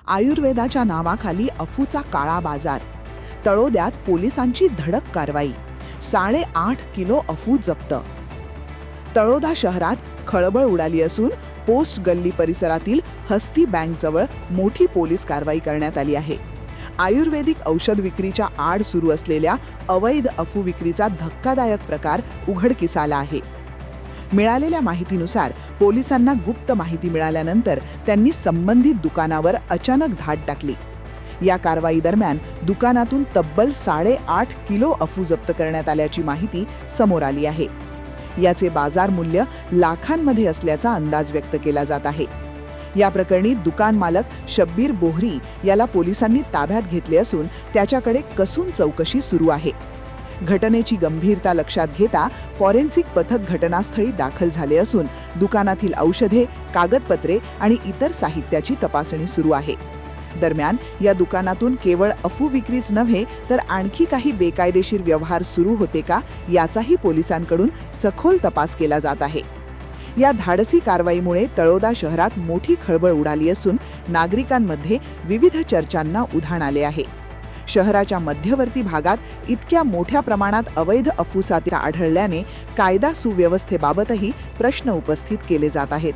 आयुर्वेदाच्या नावाखाली अफूचा काळा बाजार. तळोद्यात पोलिसांची धडक कारवाई. 8.5 किलो अफू जप्त. तळोदा शहरात खळबळ उडाली असून पोस्ट गल्ली परिसरातील हस्ती बँकजवळ मोठी पोलीस कारवाई करण्यात आली आहे. आयुर्वेदिक औषध विक्रीच्या आड सुरू असलेल्या अवैध अफू विक्रीचा धक्कादायक प्रकार उघडकीस आला आहे. मिळालेल्या माहितीनुसार पोलिसांना गुप्त माहिती मिळाल्यानंतर त्यांनी संबंधित दुकानावर अचानक धाड टाकली. या कारवाई दरम्यान दुकानातून तब्बल 8.5 किलो अफू जप्त करण्यात आल्याची माहिती समोर आली आहे. याचे बाजार मूल्य लाखांमध्ये असल्याचा अंदाज व्यक्त केला जात आहे. या प्रकरणी दुकान मालक शब्बीर बोहरी याला पोलिसांनी ताब्यात घेतले असून त्याच्याकडे कसून चौकशी सुरू आहे. घटनेची गंभीरता लक्षात घेता फॉरेन्सिक पथक घटनास्थळी दाखल झाले असून दुकानातील औषधे, कागदपत्रे आणि इतर साहित्याची तपासणी सुरू आहे. दरम्यान या दुकानातून केवळ अफू विक्रीच नव्हे तर आणखी काही बेकायदेशीर व्यवहार सुरू होते का याचाही पोलिसांकडून सखोल तपास केला जात आहे. या धाडसी कारवाईमुळे तळोदा शहरात मोठी खळबळ उडाली असून नागरिकांमध्ये विविध चर्चांना उधाण आले आहे. शहराच्या मध्यवर्ती भागात इतक्या मोठ्या प्रमाणात अवैध अफू साठा आढळल्याने कायदा सुव्यवस्थेबाबतही प्रश्न उपस्थित केले जात आहेत.